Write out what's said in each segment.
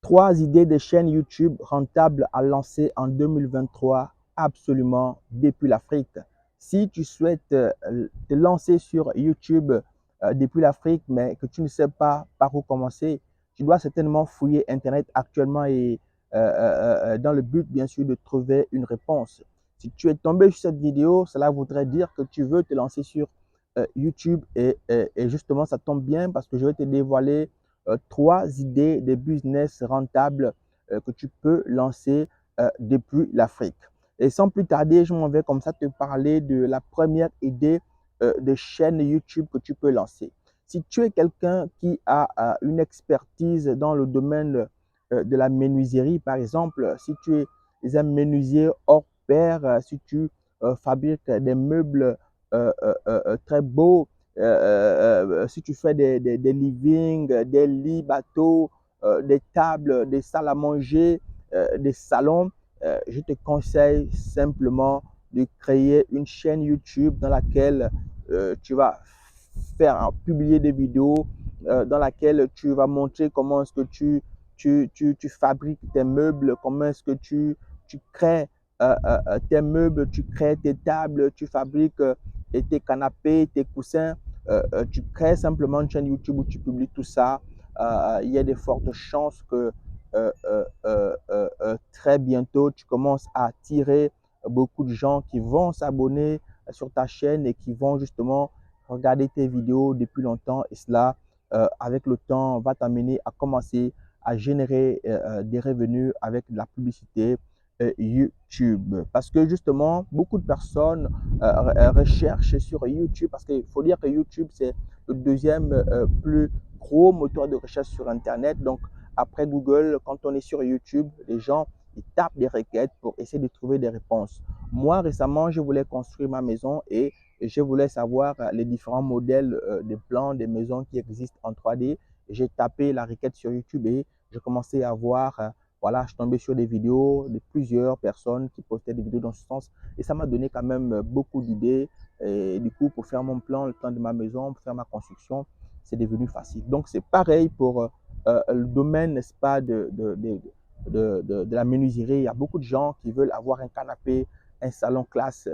3 idées de chaînes YouTube rentables à lancer en 2023 absolument depuis l'Afrique. Si tu souhaites te lancer sur YouTube depuis l'Afrique, mais que tu ne sais pas par où commencer, tu dois certainement fouiller Internet actuellement et dans le but, bien sûr, de trouver une réponse. Si tu es tombé sur cette vidéo, cela voudrait dire que tu veux te lancer sur YouTube et justement, ça tombe bien parce que je vais te dévoiler 3 idées de business rentables que tu peux lancer depuis l'Afrique. Et sans plus tarder, je m'en vais comme ça te parler de la première idée de chaîne YouTube que tu peux lancer. Si tu es quelqu'un qui a une expertise dans le domaine de la menuiserie, par exemple, si tu es un menuisier hors pair, si tu fabriques des meubles très beaux, si tu fais des livings, des lits bateaux, des tables, des salles à manger, des salons, je te conseille simplement de créer une chaîne YouTube dans laquelle tu vas faire publier des vidéos, dans laquelle tu vas montrer comment est-ce que tu fabriques tes meubles, comment est-ce que tu crées tes meubles, tu crées tes tables, tu fabriques tes canapés, tes coussins. Tu crées simplement une chaîne YouTube où tu publies tout ça. Il y a de fortes chances que très bientôt, tu commences à attirer beaucoup de gens qui vont s'abonner sur ta chaîne et qui vont justement regarder tes vidéos depuis longtemps. Et cela, avec le temps, va t'amener à commencer à générer des revenus avec de la publicité YouTube. Parce que justement, beaucoup de personnes recherchent sur YouTube, parce qu'il faut dire que YouTube, c'est le deuxième plus gros moteur de recherche sur Internet. Donc, après Google, quand on est sur YouTube, les gens ils tapent des requêtes pour essayer de trouver des réponses. Moi, récemment, je voulais construire ma maison et je voulais savoir les différents modèles de plans des maisons qui existent en 3D. J'ai tapé la requête sur YouTube et j'ai commencé à voir, voilà, je suis tombé sur des vidéos de plusieurs personnes qui postaient des vidéos dans ce sens et ça m'a donné quand même beaucoup d'idées. Et du coup, pour faire mon plan, le plan de ma maison, pour faire ma construction, c'est devenu facile. Donc, c'est pareil pour le domaine, n'est-ce pas, de la menuiserie. Il y a beaucoup de gens qui veulent avoir un canapé, un salon classe,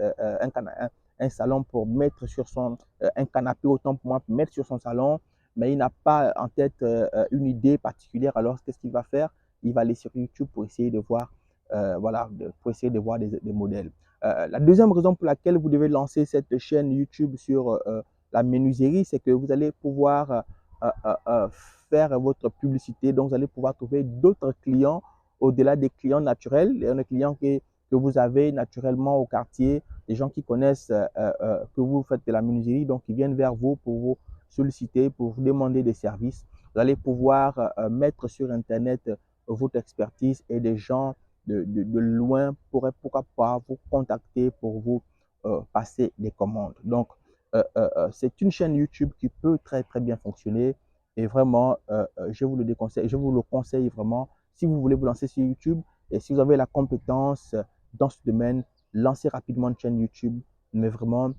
un salon pour mettre sur son, un canapé autant pour moi, pour mettre sur son salon, mais il n'a pas en tête une idée particulière. Alors, qu'est-ce qu'il va faire? Il va aller sur YouTube pour essayer de voir, voilà, pour essayer de voir des modèles. La deuxième raison pour laquelle vous devez lancer cette chaîne YouTube sur la menuiserie, c'est que vous allez pouvoir faire votre publicité. Donc, vous allez pouvoir trouver d'autres clients au-delà des clients naturels, les clients que vous avez naturellement au quartier, des gens qui connaissent que vous faites de la menuiserie, donc ils viennent vers vous pour vous solliciter, pour vous demander des services. Vous allez pouvoir mettre sur Internet votre expertise et des gens de loin pourraient, pourquoi pas, vous contacter pour vous passer des commandes. Donc, c'est une chaîne YouTube qui peut très, très bien fonctionner et vraiment, je vous le déconseille, je vous le conseille vraiment si vous voulez vous lancer sur YouTube et si vous avez la compétence dans ce domaine, lancez rapidement une chaîne YouTube, mais vraiment,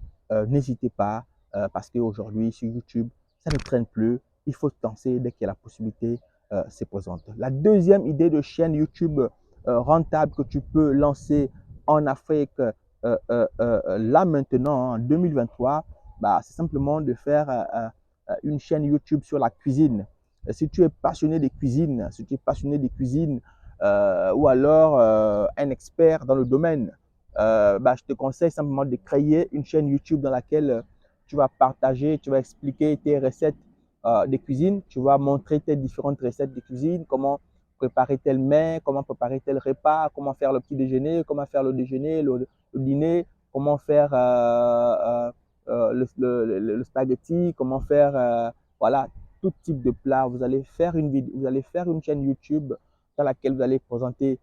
n'hésitez pas parce qu'aujourd'hui, sur YouTube, ça ne traîne plus. Il faut se lancer dès que la possibilité se présente. La deuxième idée de chaîne YouTube rentable que tu peux lancer en Afrique là maintenant, en 2023, bah, c'est simplement de faire une chaîne YouTube sur la cuisine. Si tu es passionné de cuisine, si tu es passionné de cuisine ou alors un expert dans le domaine, bah, je te conseille simplement de créer une chaîne YouTube dans laquelle tu vas partager, tu vas expliquer tes recettes de cuisine, tu vas montrer tes différentes recettes de cuisine, comment préparer tel mets, comment préparer tel repas, comment faire le petit déjeuner, comment faire le déjeuner, le dîner, comment faire le spaghetti, comment faire voilà, tout type de plat. Vous allez faire une vidéo, vous allez faire une chaîne YouTube dans laquelle vous allez présenter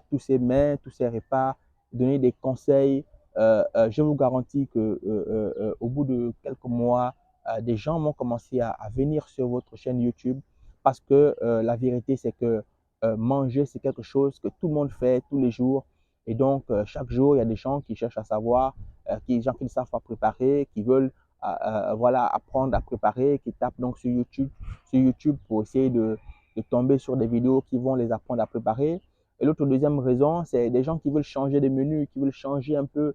tous ces mets, tous ces repas, donner des conseils. Je vous garantis que au bout de quelques mois, des gens vont commencer à venir sur votre chaîne YouTube parce que la vérité, c'est que manger, c'est quelque chose que tout le monde fait tous les jours. Et donc, chaque jour, il y a des gens qui cherchent à savoir, des gens qui ne savent pas préparer, qui veulent voilà, apprendre à préparer, qui tapent donc sur YouTube pour essayer de de tomber sur des vidéos qui vont les apprendre à préparer. Et l'autre deuxième raison, c'est des gens qui veulent changer des menus, qui veulent changer un peu,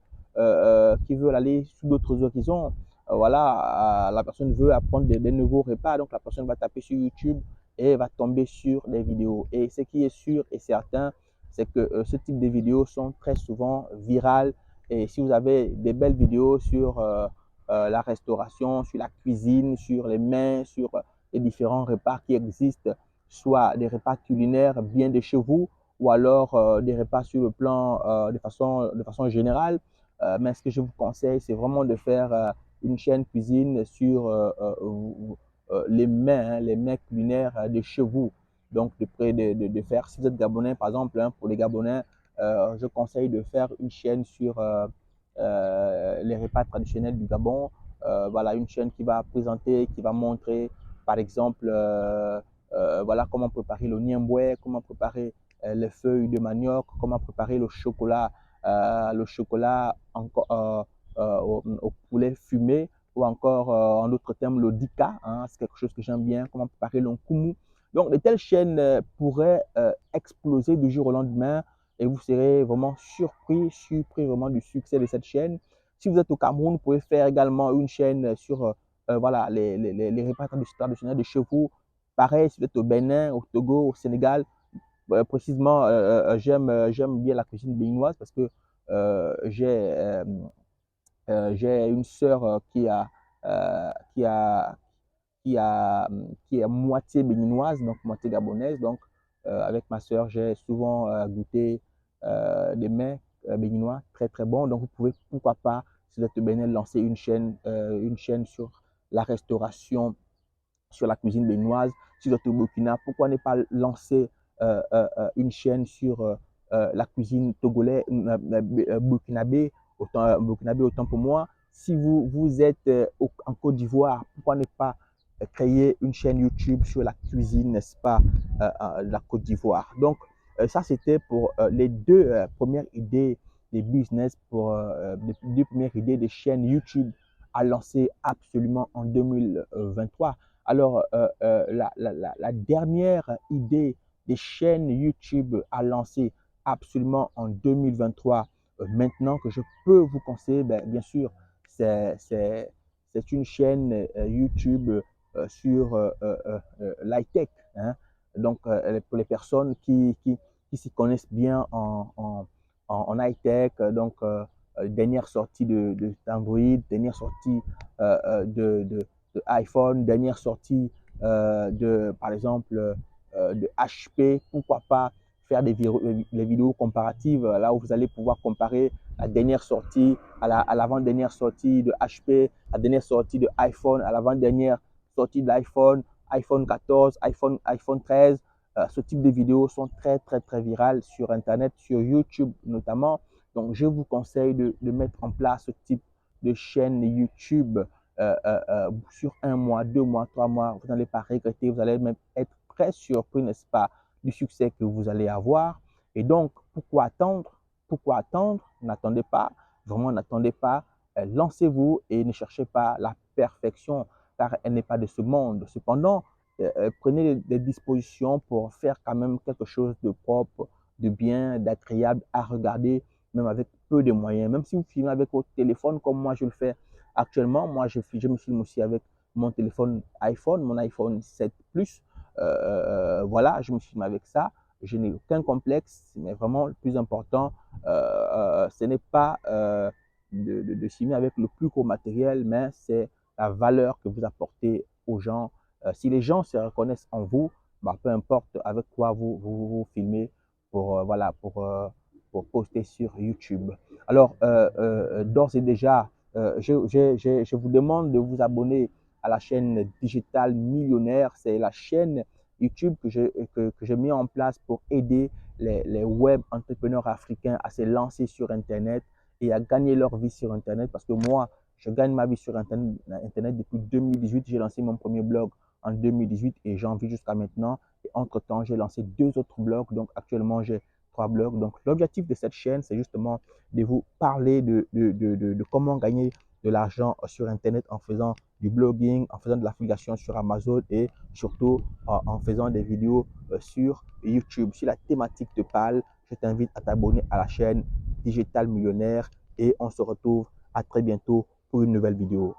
qui veulent aller sous d'autres horizons. Voilà, la personne veut apprendre des nouveaux repas, donc la personne va taper sur YouTube et va tomber sur des vidéos. Et ce qui est sûr et certain, c'est que ce type de vidéos sont très souvent virales. Et si vous avez des belles vidéos sur la restauration, sur la cuisine, sur les mains, sur les différents repas qui existent, soit des repas culinaires bien de chez vous, ou alors des repas sur le plan de façon générale. Mais ce que je vous conseille, c'est vraiment de faire une chaîne cuisine sur les mets culinaires de chez vous. Donc, de faire, si vous êtes Gabonais, par exemple, hein, pour les Gabonais, je conseille de faire une chaîne sur les repas traditionnels du Gabon. Voilà, une chaîne qui va présenter, qui va montrer, par exemple, voilà, comment préparer le niemboué, comment préparer les feuilles de manioc, comment préparer le chocolat encore, au poulet fumé, ou encore, en d'autres termes, le dika, hein, c'est quelque chose que j'aime bien, comment préparer l'onkumu. Donc, de telles chaînes pourraient exploser du jour au lendemain et vous serez vraiment surpris vraiment du succès de cette chaîne. Si vous êtes au Cameroun, vous pouvez faire également une chaîne sur voilà, les repas traditionnels de chez vous. Pareil, si vous êtes au Bénin, au Togo, au Sénégal, précisément, j'aime bien la cuisine béninoise parce que j'ai une sœur euh, qui a, qui est moitié béninoise, donc moitié gabonaise. Donc, avec ma sœur, j'ai souvent goûté des mets béninois très très bons. Donc, vous pouvez, pourquoi pas, si vous êtes au Bénin, lancer une chaîne sur la restauration, sur la cuisine béninoise. Si vous êtes au Burkina, pourquoi ne pas lancer une chaîne sur la cuisine togolaise, burkinabé, autant pour moi. Si vous êtes en Côte d'Ivoire, pourquoi ne pas créer une chaîne YouTube sur la cuisine, n'est-ce pas, de la Côte d'Ivoire. Donc, ça, c'était pour les deux premières idées des business, pour les deux premières idées des chaînes YouTube à lancer absolument en 2023. Alors, la dernière idée des chaînes YouTube à lancer absolument en 2023, maintenant que je peux vous conseiller, bien sûr, c'est une chaîne YouTube sur l'high-tech. Hein. Donc, pour les personnes qui s'y connaissent bien en high-tech, donc dernière sortie d'Android, dernière sortie de iPhone, dernière sortie par exemple, de HP, pourquoi pas faire les vidéos comparatives, là où vous allez pouvoir comparer la dernière sortie à l'avant-dernière sortie de HP, la dernière sortie de iPhone à l'avant-dernière sortie de l'iPhone, iPhone 14, iPhone 13. Ce type de vidéos sont très, très, très virales sur Internet, sur YouTube notamment. Donc, je vous conseille de mettre en place ce type de chaîne YouTube sur un mois, 2 mois, 3 mois. Vous n'allez pas regretter, vous allez même être très surpris, n'est-ce pas, du succès que vous allez avoir. Et donc, pourquoi attendre? Pourquoi attendre? N'attendez pas, vraiment n'attendez pas. Lancez-vous et ne cherchez pas la perfection, car elle n'est pas de ce monde. Cependant, prenez des dispositions pour faire quand même quelque chose de propre, de bien, d'agréable à regarder, même avec peu de moyens. Même si vous filmez avec votre téléphone, comme moi je le fais actuellement, moi je me filme aussi avec mon téléphone iPhone, mon iPhone 7 Plus. Voilà, je me filme avec ça. Je n'ai aucun complexe, mais vraiment le plus important, ce n'est pas de filmer avec le plus gros matériel, mais c'est la valeur que vous apportez aux gens. Si les gens se reconnaissent en vous, bah, peu importe avec quoi vous filmez voilà, pour poster sur YouTube. Alors, d'ores et déjà, je vous demande de vous abonner à la chaîne Digital Millionnaire. C'est la chaîne YouTube que j'ai mis en place pour aider les web entrepreneurs africains à se lancer sur Internet et à gagner leur vie sur Internet. Parce que moi, je gagne ma vie sur Internet depuis 2018. J'ai lancé mon premier blog en 2018 et j'en vis jusqu'à maintenant. Et entre-temps, j'ai lancé 2 autres blogs. Donc, actuellement, j'ai 3 blogs. Donc, l'objectif de cette chaîne, c'est justement de vous parler de comment gagner de l'argent sur Internet en faisant du blogging, en faisant de l'affiliation sur Amazon et surtout en faisant des vidéos sur YouTube. Si la thématique te parle, je t'invite à t'abonner à la chaîne Digital Millionnaire et on se retrouve à très bientôt pour une nouvelle vidéo.